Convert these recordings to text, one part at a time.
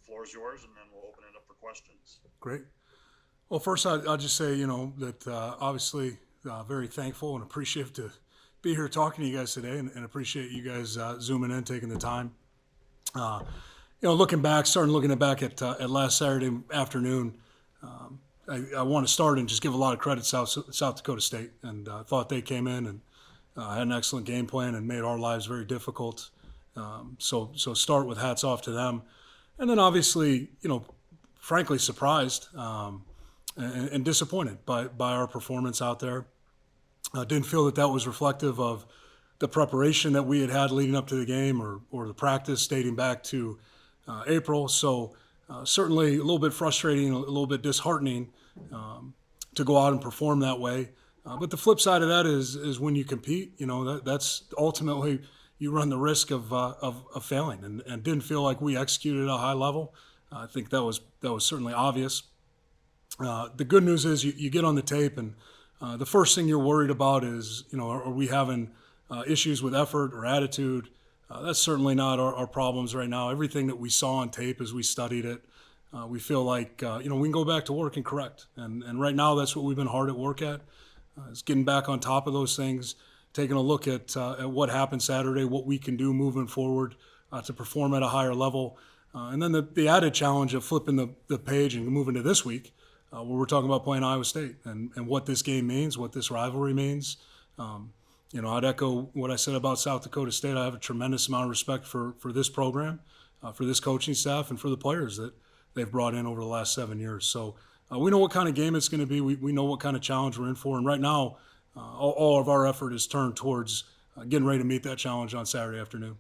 Floor is yours, and then we'll open it up for questions. Great. Well, first, I'll just say, that obviously very thankful and appreciative to be here talking to you guys today, and appreciate you guys zooming in, taking the time. Uh, starting looking back at last Saturday afternoon, I want to start and just give a lot of credit to South Dakota State, and thought they came in and had an excellent game plan and made our lives very difficult. So start with hats off to them, and then obviously, frankly surprised and disappointed by our performance out there. Didn't feel that was reflective of the preparation that we had leading up to the game, or the practice dating back to April. So certainly a little bit frustrating, a little bit disheartening to go out and perform that way. But the flip side of that is when you compete, that's ultimately you run the risk of failing, and didn't feel like we executed at a high level. I think that was certainly obvious. The good news is you get on the tape, and the first thing you're worried about is, are we having issues with effort or attitude? That's certainly not our problems right now. Everything that we saw on tape as we studied it, we feel like, we can go back to work and correct. And right now that's what we've been hard at work at, is getting back on top of those things, taking a look at what happened Saturday, what we can do moving forward to perform at a higher level. And then the added challenge of flipping the page and moving to this week, where we're talking about playing Iowa State and what this game means, what this rivalry means. I'd echo what I said about South Dakota State. I have a tremendous amount of respect for this program, for this coaching staff, and for the players that they've brought in over the last 7 years. So we know what kind of game it's going to be. We know what kind of challenge we're in for. And right now, all of our effort is turned towards getting ready to meet that challenge on Saturday afternoon.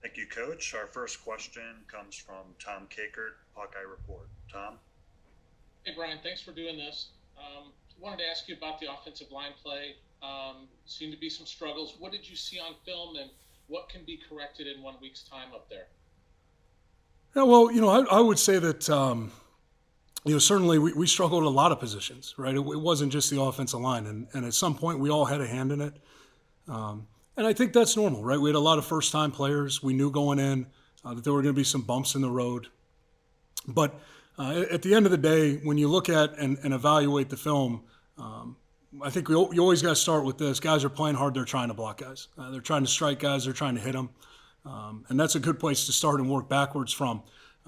Thank you, Coach. Our first question comes from Tom Kakert, Hawkeye Report. Tom? Hey, Brian, thanks for doing this. Wanted to ask you about the offensive line play. Seemed to be some struggles. What did you see on film, and what can be corrected in 1 week's time up there? Yeah, well, I would say that, certainly we struggled at a lot of positions, right? It wasn't just the offensive line, and at some point we all had a hand in it. And I think that's normal, right? We had a lot of first-time players. We knew going in that there were going to be some bumps in the road. But at the end of the day, when you look at and evaluate the film, I think you always got to start with this. Guys are playing hard. They're trying to block guys. They're trying to strike guys. They're trying to hit them. And that's a good place to start and work backwards from.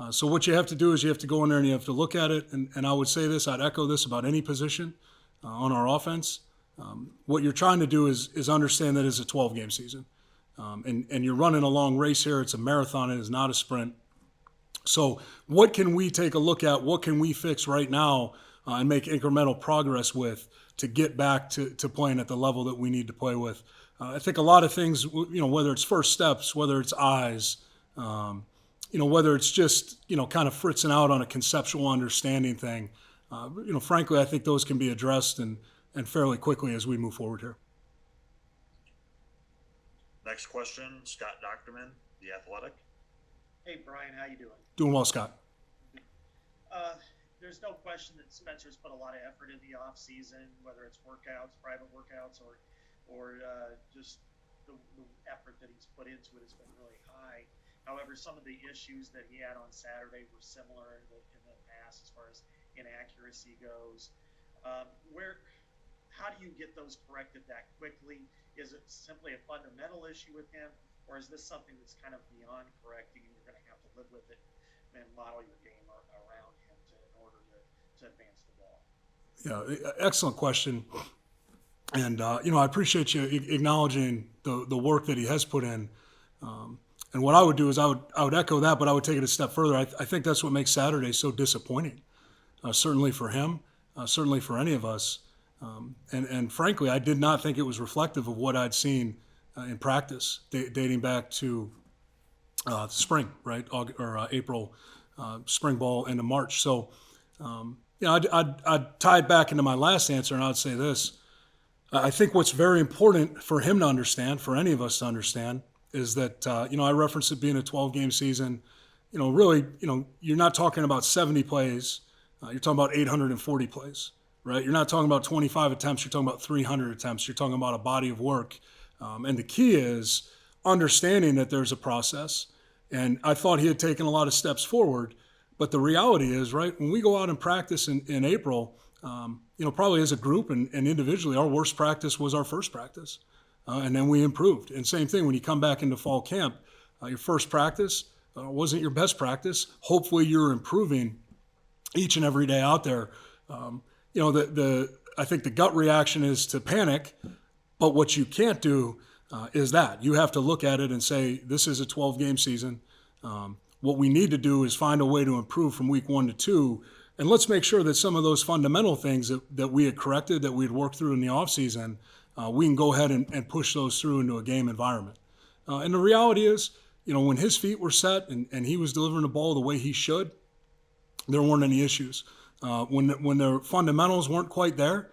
So what you have to do is you have to go in there and you have to look at it. And I would say this, I'd echo this about any position on our offense. What you're trying to do is understand that it's a 12-game season. And you're running a long race here. It's a marathon. It is not a sprint. So what can we take a look at? What can we fix right now and make incremental progress with to get back to playing at the level that we need to play with? I think a lot of things, whether it's first steps, whether it's eyes, whether it's just, kind of fritzing out on a conceptual understanding thing, frankly, I think those can be addressed and fairly quickly as we move forward here. Next question, Scott Docterman, The Athletic. Hey, Brian, how you doing? Doing well, Scott. There's no question that Spencer's put a lot of effort in the off season, whether it's workouts, private workouts, or just the effort that he's put into it has been really high. However, some of the issues that he had on Saturday were similar in the past as far as inaccuracy goes. How do you get those corrected that quickly? Is it simply a fundamental issue with him, or is this something that's kind of beyond correcting and you're going to have to live with it and model your game around him in order to advance the ball? Yeah, excellent question. And, I appreciate you acknowledging the work that he has put in. And what I would do is I would echo that, but I would take it a step further. I think that's what makes Saturday so disappointing, certainly for him, certainly for any of us. And frankly, I did not think it was reflective of what I'd seen in practice dating back to spring, right, or April, spring ball into March. So, I'd tie it back into my last answer, and I'd say this. I think what's very important for him to understand, for any of us to understand, is that, I referenced it being a 12-game season. Really, you're not talking about 70 plays. You're talking about 840 plays, right? You're not talking about 25 attempts. You're talking about 300 attempts. You're talking about a body of work. And the key is understanding that there's a process And I thought he had taken a lot of steps forward. But the reality is, right, when we go out and practice in April, probably as a group and individually, our worst practice was our first practice. And then we improved. And same thing when you come back into fall camp, your first practice wasn't your best practice. Hopefully you're improving each and every day out there. I think the gut reaction is to panic, but what you can't do is that. You have to look at it and say, this is a 12-game season. What we need to do is find a way to improve from week 1 to 2, and let's make sure that some of those fundamental things that we had corrected, that we had worked through in the offseason, we can go ahead and push those through into a game environment. And the reality is, when his feet were set and he was delivering the ball the way he should, there weren't any issues. When the fundamentals weren't quite there,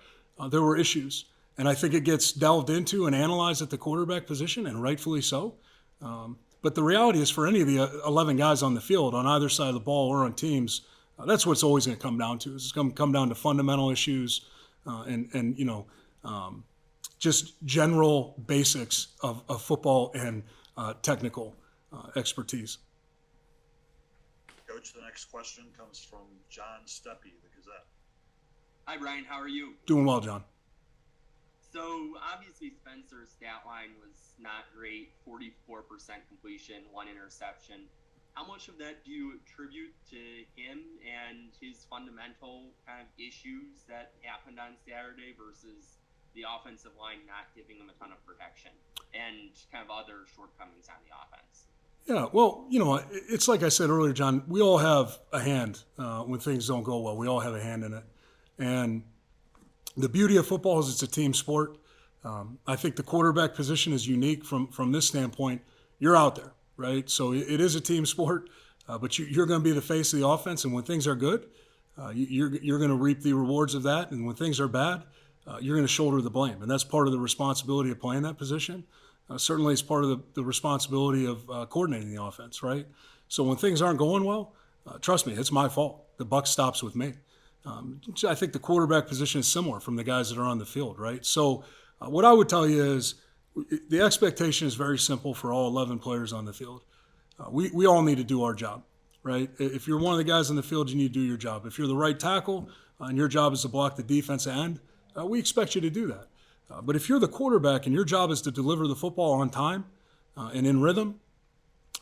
there were issues. And I think it gets delved into and analyzed at the quarterback position, and rightfully so. But the reality is, for any of the 11 guys on the field, on either side of the ball or on teams, that's what it's always going to come down to. It's going to come down to fundamental issues just general basics of football and technical expertise. Coach, the next question comes from John Steppe, the Gazette. Hi, Brian. How are you? Doing well, John. So, obviously, Spencer's stat line was not great. 44% completion, 1 interception. How much of that do you attribute to him and his fundamental kind of issues that happened on Saturday versus the offensive line not giving him a ton of protection and kind of other shortcomings on the offense? Yeah, well, it's like I said earlier, John, we all have a hand when things don't go well. We all have a hand in it. And the beauty of football is it's a team sport. I think the quarterback position is unique from this standpoint. You're out there, right? So it is a team sport, but you're going to be the face of the offense. And when things are good, you're going to reap the rewards of that. And when things are bad, you're going to shoulder the blame. And that's part of the responsibility of playing that position. Certainly it's part of the responsibility of coordinating the offense, right? So when things aren't going well, trust me, it's my fault. The buck stops with me. I think the quarterback position is similar from the guys that are on the field, right? So what I would tell you is the expectation is very simple for all 11 players on the field. We all need to do our job, right? If you're one of the guys on the field, you need to do your job. If you're the right tackle and your job is to block the defensive end, we expect you to do that. But if you're the quarterback and your job is to deliver the football on time and in rhythm,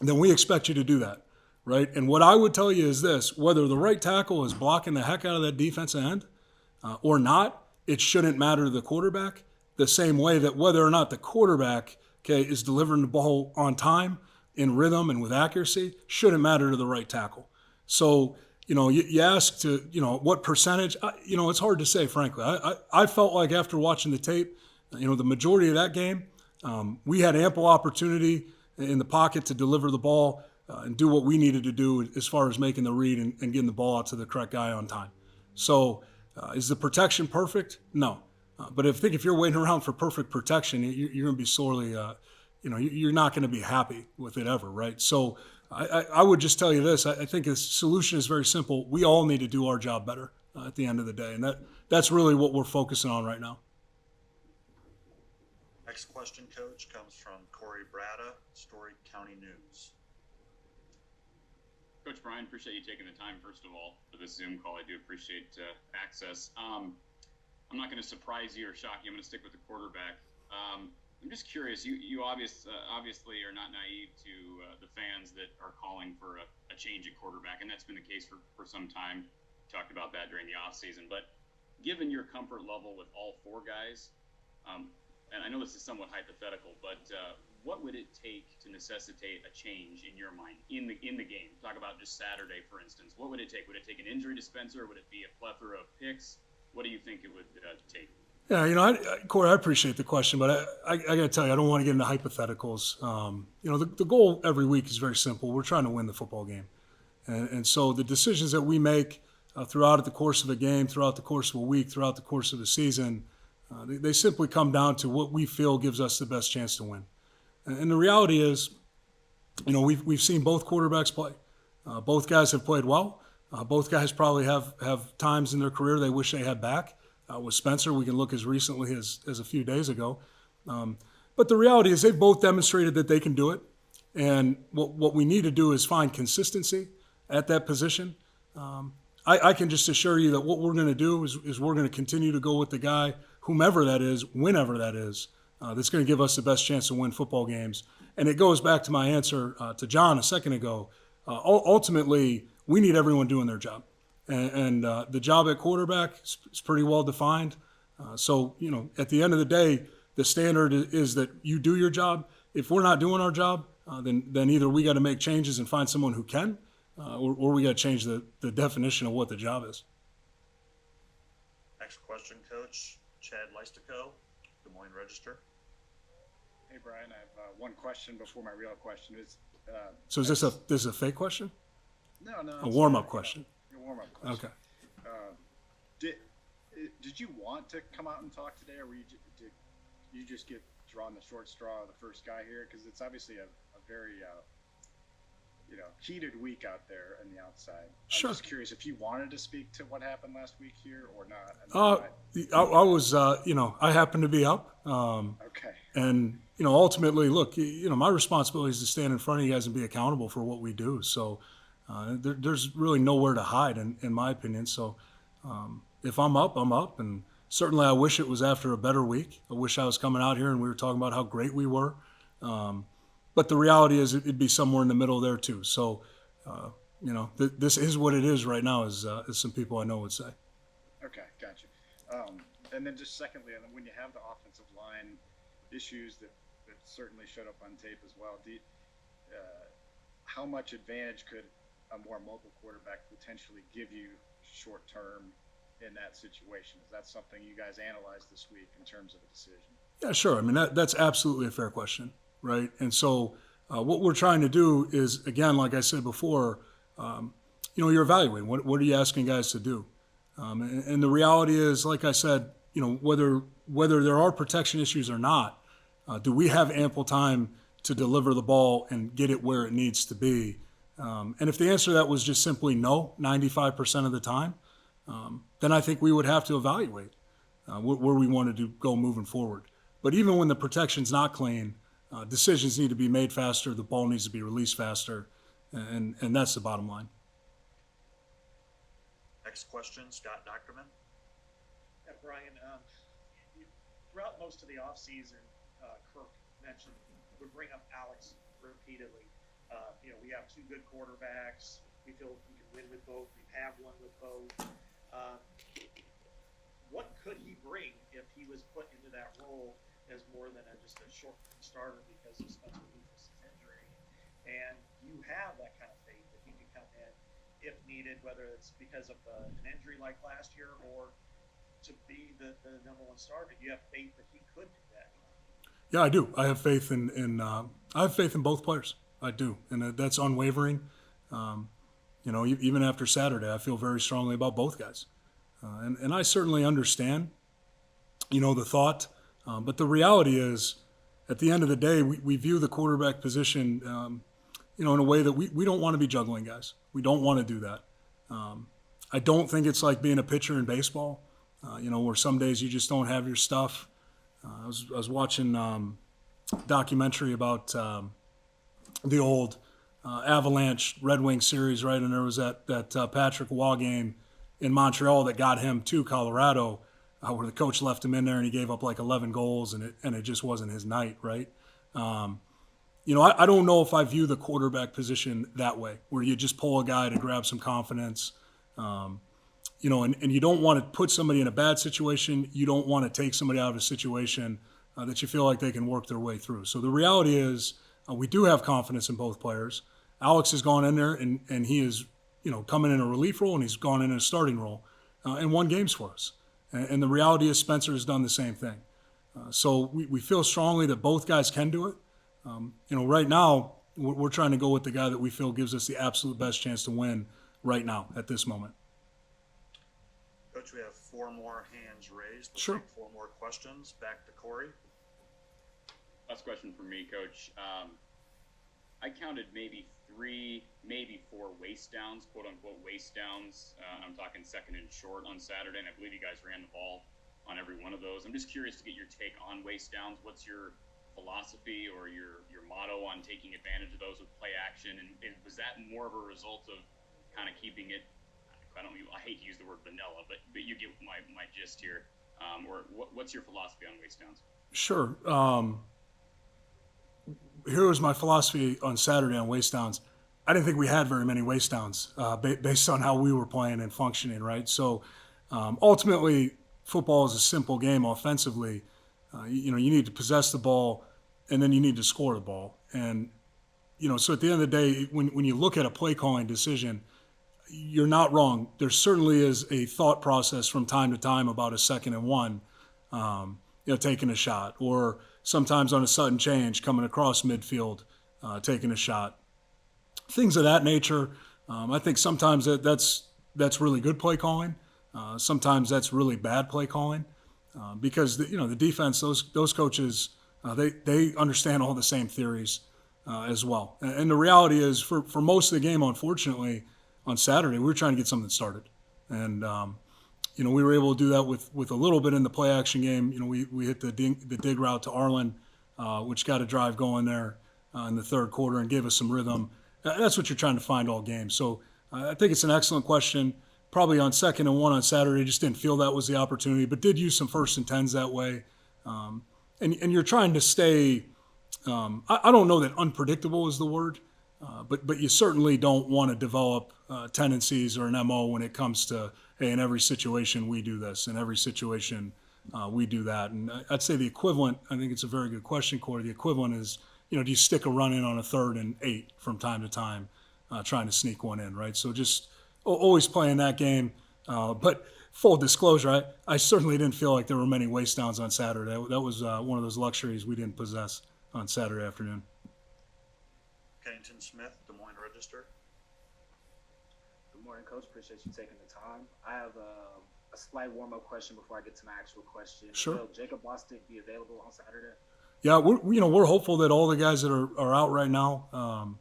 then we expect you to do that, right? And what I would tell you is this: whether the right tackle is blocking the heck out of that defensive end or not, it shouldn't matter to the quarterback, the same way that whether or not the quarterback, is delivering the ball on time, in rhythm, and with accuracy, shouldn't matter to the right tackle. So, you ask to, what percentage, it's hard to say, frankly. I felt like after watching the tape, the majority of that game, we had ample opportunity in the pocket to deliver the ball and do what we needed to do as far as making the read and getting the ball out to the correct guy on time. So is the protection perfect? No. But I think if you're waiting around for perfect protection, you're going to be sorely, you're not going to be happy with it ever, right? So I would just tell you this. I think the solution is very simple. We all need to do our job better at the end of the day. And that's really what we're focusing on right now. Next question, Coach, comes from Corey Bratta, Story County News. Coach Brian, appreciate you taking the time, first of all, for this Zoom call. I do appreciate access. I'm not going to surprise you or shock you. I'm going to stick with the quarterback. I'm just curious. You obviously are not naive to the fans that are calling for a change at quarterback, and that's been the case for some time. We talked about that during the offseason. But given your comfort level with all 4 guys, and I know this is somewhat hypothetical, but what would it take to necessitate a change in your mind in the game? Talk about just Saturday, for instance. What would it take? Would it take an injury to Spencer? Would it be a plethora of picks? What do you think it would take? Yeah, Corey, I appreciate the question, but I got to tell you, I don't want to get into hypotheticals. The goal every week is very simple. We're trying to win the football game. And so the decisions that we make throughout the course of a game, throughout the course of a week, throughout the course of a season, they simply come down to what we feel gives us the best chance to win. And the reality is, we've seen both quarterbacks play. Both guys have played well. Both guys probably have times in their career they wish they had back. With Spencer, we can look as recently as a few days ago. But the reality is they've both demonstrated that they can do it. And what we need to do is find consistency at that position. I can just assure you that what we're going to do is we're going to continue to go with the guy, whomever that is, whenever that is, that's going to give us the best chance to win football games. And it goes back to my answer to John a second ago. Ultimately, we need everyone doing their job. And the job at quarterback is pretty well defined. So, at the end of the day, the standard is that you do your job. If we're not doing our job, then either we got to make changes and find someone who can, or we got to change the definition of what the job is. Next question, Coach. Chad Leistico, Des Moines Register. Hey, Brian, I have one question before my real question is. So is this a fake question? No. A warm-up question. A warm-up question. Okay. Did you want to come out and talk today, or did you just get drawn the short straw of the first guy here? Because it's obviously a very heated week out there on the outside. Sure. I'm just curious if you wanted to speak to what happened last week here or not. I was, I happened to be up. Okay. And, ultimately, look, my responsibility is to stand in front of you guys and be accountable for what we do. So there's really nowhere to hide, in my opinion. So if I'm up, I'm up. And certainly I wish it was after a better week. I wish I was coming out here and we were talking about how great we were. But the reality is it'd be somewhere in the middle there too. So, this is what it is right now, as some people I know would say. Okay, gotcha. And then just secondly, and when you have the offensive line issues that certainly showed up on tape as well, how much advantage could a more mobile quarterback potentially give you short term in that situation? Is that something you guys analyzed this week in terms of a decision? Yeah, sure. I mean, that's absolutely a fair question, right? And so what we're trying to do is, again, like I said before, you're evaluating. What are you asking guys to do? And the reality is, like I said, whether there are protection issues or not, do we have ample time to deliver the ball and get it where it needs to be? And if the answer to that was just simply no, 95% of the time, then I think we would have to evaluate where we wanted to go moving forward. But even when the protection's not clean, decisions need to be made faster, the ball needs to be released faster, and that's the bottom line. Next question, Scott Dockerman. Yeah, Brian, throughout most of the offseason, Kirk mentioned, would bring up Alex repeatedly. We have two good quarterbacks. We feel we can win with both. We have won with both. What could he bring if he was put into that role as more than just a short-term starter because of Spencer Lucas' injury? And you have that kind of faith that he can come in if needed, whether it's because of an injury like last year or to be the number one starter. You have faith that he could do that. Yeah, I do. I have faith in both players. I do, and that's unwavering. Even after Saturday, I feel very strongly about both guys, and I certainly understand, the thought. But the reality is, at the end of the day, we view the quarterback position, in a way that we don't want to be juggling guys. We don't want to do that. I don't think it's like being a pitcher in baseball, where some days you just don't have your stuff. I was watching documentary about the old Avalanche Red Wings series, right? And there was that Patrick Waugh game in Montreal that got him to Colorado, where the coach left him in there and he gave up like 11 goals and it just wasn't his night, right? I don't know if I view the quarterback position that way, where you just pull a guy to grab some confidence, and you don't want to put somebody in a bad situation. You don't want to take somebody out of a situation that you feel like they can work their way through. So the reality is we do have confidence in both players. Alex has gone in there and he is, coming in a relief role, and he's gone in a starting role and won games for us. And the reality is Spencer has done the same thing. So we feel strongly that both guys can do it. Right now we're trying to go with the guy that we feel gives us the absolute best chance to win right now at this moment. Coach, we have 4 more hands raised. Let's Sure. take 4 more questions. Back to Corey. Last question from me, Coach. I counted maybe 3, maybe 4 waste downs, quote unquote waste downs. I'm talking second and short on Saturday, and I believe you guys ran the ball on every one of those. I'm just curious to get your take on waste downs. What's your philosophy or your motto on taking advantage of those with play action, and was that more of a result of kind of keeping it? I hate to use the word vanilla, but you get my gist here. Or what's your philosophy on waste downs? Sure. Here was my philosophy on Saturday on waste downs. I didn't think we had very many waste downs based on how we were playing and functioning, right? So ultimately, football is a simple game offensively. You need to possess the ball, and then you need to score the ball. And so at the end of the day, when you look at a play calling decision, you're not wrong. There certainly is a thought process from time to time about a 2nd and 1, taking a shot, or sometimes on a sudden change coming across midfield, taking a shot. Things of that nature. I think sometimes that's really good play calling. Sometimes that's really bad play calling, because the defense, those coaches, they understand all the same theories as well. And the reality is, for most of the game, unfortunately, on Saturday, we were trying to get something started, and we were able to do that with a little bit in the play action game. We hit the dig route to Arlen, which got a drive going there in the third quarter and gave us some rhythm. That's what you're trying to find all game. So I think it's an excellent question. Probably on 2nd and 1 on Saturday, just didn't feel that was the opportunity, but did use some 1st and 10s that way. And you're trying to stay. I don't know that unpredictable is the word. But you certainly don't want to develop tendencies or an MO when it comes to, hey, in every situation we do this, in every situation we do that. And I'd say the equivalent, I think it's a very good question, Corey, the equivalent is, do you stick a run in on a 3rd and 8 from time to time, trying to sneak one in, right? So just always playing that game. But full disclosure, I certainly didn't feel like there were many waste downs on Saturday. That was one of those luxuries we didn't possess on Saturday afternoon. Kennington Smith, Des Moines Register. Good morning, Coach. Appreciate you taking the time. I have a slight warm-up question before I get to my actual question. Sure. Will Jacob Bostic be available on Saturday? Yeah, we're hopeful that all the guys that are out right now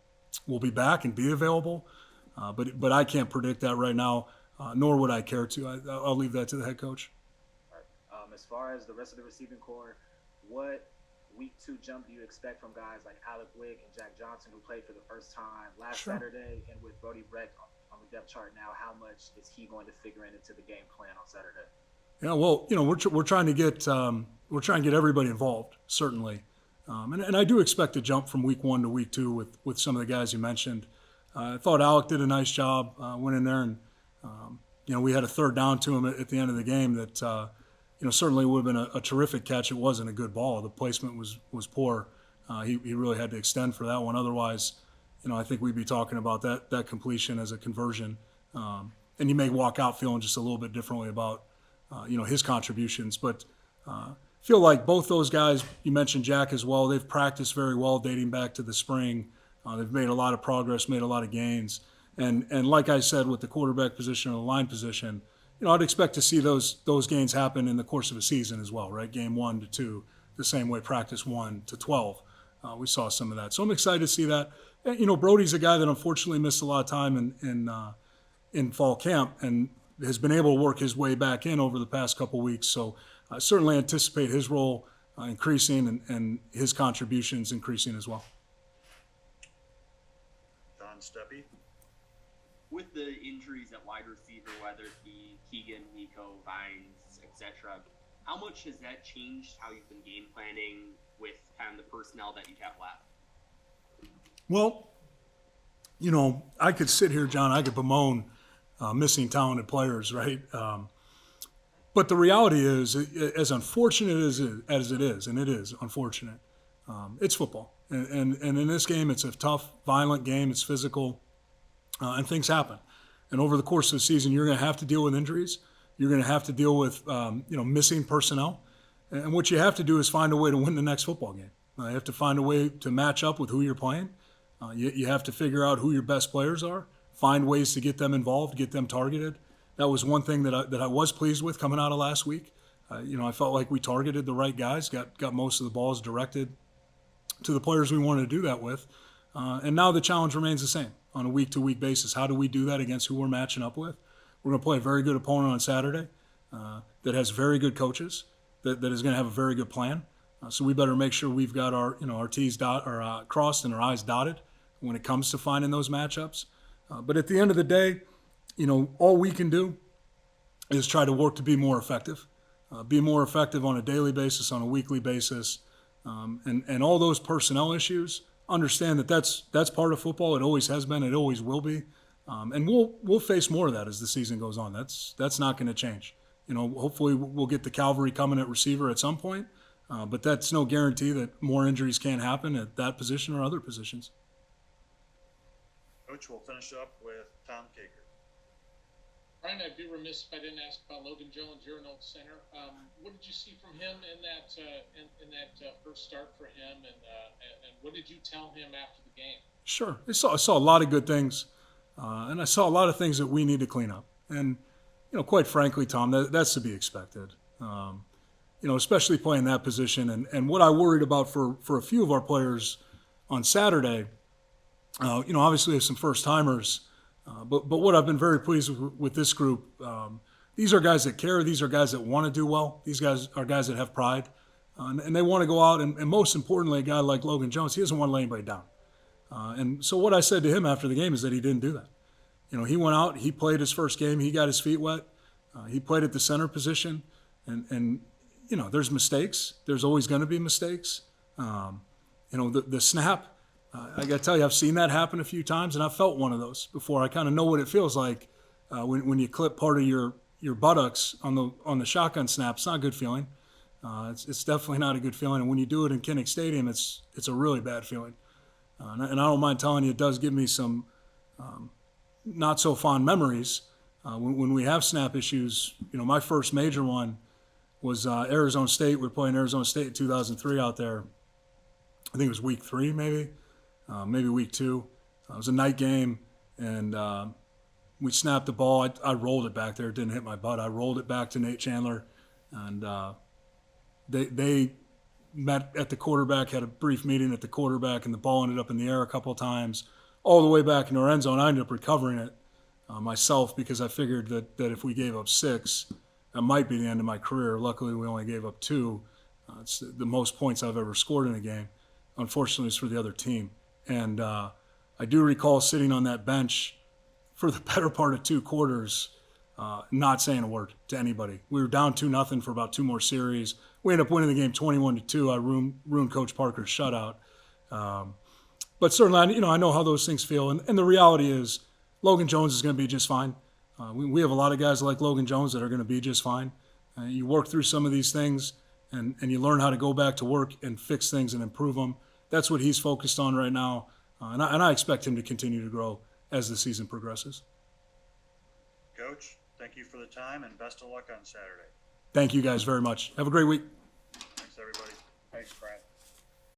will be back and be available, but I can't predict that right now, nor would I care to. I'll leave that to the head coach. All right. As far as the rest of the receiving core, what week 2 jump do you expect from guys like Alec Wick and Jack Johnson, who played for the first time last Saturday, and with Brody Breck on the depth chart now, how much is he going to figure into the game plan on Saturday? Yeah, well, we're trying to get everybody involved, certainly, and I do expect a jump from week 1 to week 2 with some of the guys you mentioned. I thought Alec did a nice job, went in there, and we had a 3rd down to him at the end of the game that certainly would have been a terrific catch. It wasn't a good ball. The placement was poor. He really had to extend for that one. Otherwise, I think we'd be talking about that completion as a conversion, and you may walk out feeling just a little bit differently about his contributions. But feel like both those guys, you mentioned Jack as well, they've practiced very well dating back to the spring. They've made a lot of progress, made a lot of gains. And like I said, with the quarterback position or the line position, I'd expect to see those gains happen in the course of a season as well, right? Game 1 to 2, the same way practice 1 to 12. We saw some of that. So I'm excited to see that. Brody's a guy that unfortunately missed a lot of time in fall camp and has been able to work his way back in over the past couple weeks. So I certainly anticipate his role increasing and his contributions increasing as well. Don Steppe. With the injuries at wide receiver, whether it be Keegan, Nico, Vines, etc., how much has that changed how you've been game planning with kind of the personnel that you have left? Well, I could sit here, John, I could bemoan missing talented players, right? But the reality is, as unfortunate as it is, and it is unfortunate, it's football. And in this game, it's a tough, violent game. It's physical, and things happen. And over the course of the season, you're going to have to deal with injuries. You're going to have to deal with missing personnel. And what you have to do is find a way to win the next football game. You have to find a way to match up with who you're playing. You have to figure out who your best players are, find ways to get them involved, get them targeted. That was one thing that I was pleased with coming out of last week. I felt like we targeted the right guys, got most of the balls directed to the players we wanted to do that with. And now the challenge remains the same on a week-to-week basis. How do we do that against who we're matching up with? We're going to play a very good opponent on Saturday that has very good coaches, that is going to have a very good plan. So we better make sure we've got our T's crossed and our I's dotted when it comes to finding those matchups. But at the end of the day, all we can do is try to work to be more effective. Be more effective on a daily basis, on a weekly basis, and all those personnel issues. Understand that that's part of football. It always has been. It always will be, and we'll face more of that as the season goes on. That's not going to change. Hopefully we'll get the cavalry coming at receiver at some point, but that's no guarantee that more injuries can't happen at that position or other positions. Coach, we'll finish up with Tom Caker. Brian, I'd be remiss if I didn't ask about Logan Jones. You're an old center. What did you see from him in that first start for him, and what did you tell him after the game? Sure, I saw a lot of good things, and I saw a lot of things that we need to clean up. And quite frankly, Tom, that's to be expected. Especially playing that position, and what I worried about for a few of our players on Saturday. Obviously, there's some first timers. But what I've been very pleased with this group, these are guys that care. These are guys that want to do well. These guys are guys that have pride, and they want to go out. And most importantly, a guy like Logan Jones, he doesn't want to lay anybody down. And so what I said to him after the game is that he didn't do that. He went out, he played his first game, he got his feet wet, he played at the center position, and there's mistakes. There's always going to be mistakes. The snap. I got to tell you, I've seen that happen a few times, and I've felt one of those before. I kind of know what it feels like when you clip part of your buttocks on the shotgun snap. It's not a good feeling. It's definitely not a good feeling. And when you do it in Kinnick Stadium, it's a really bad feeling. And I don't mind telling you, it does give me some not so fond memories when we have snap issues. My first major one was Arizona State. We were playing Arizona State in 2003 out there. I think it was week 3, maybe week 2. It was a night game, and we snapped the ball. I rolled it back there. It didn't hit my butt. I rolled it back to Nate Chandler, and they met at the quarterback, had a brief meeting at the quarterback, and the ball ended up in the air a couple of times, all the way back into our end zone. I ended up recovering it myself because I figured that if we gave up 6, that might be the end of my career. Luckily, we only gave up 2. It's the most points I've ever scored in a game. Unfortunately, it's for the other team. And I do recall sitting on that bench for the better part of 2 quarters, not saying a word to anybody. We were down 2-0 for about 2 more series. We ended up winning the game 21-2. I ruined Coach Parker's shutout. But certainly, I know how those things feel. And the reality is, Logan Jones is going to be just fine. We have a lot of guys like Logan Jones that are going to be just fine. You work through some of these things, and you learn how to go back to work and fix things and improve them. That's what he's focused on right now, and I expect him to continue to grow as the season progresses. Coach, thank you for the time, and best of luck on Saturday. Thank you guys very much. Have a great week.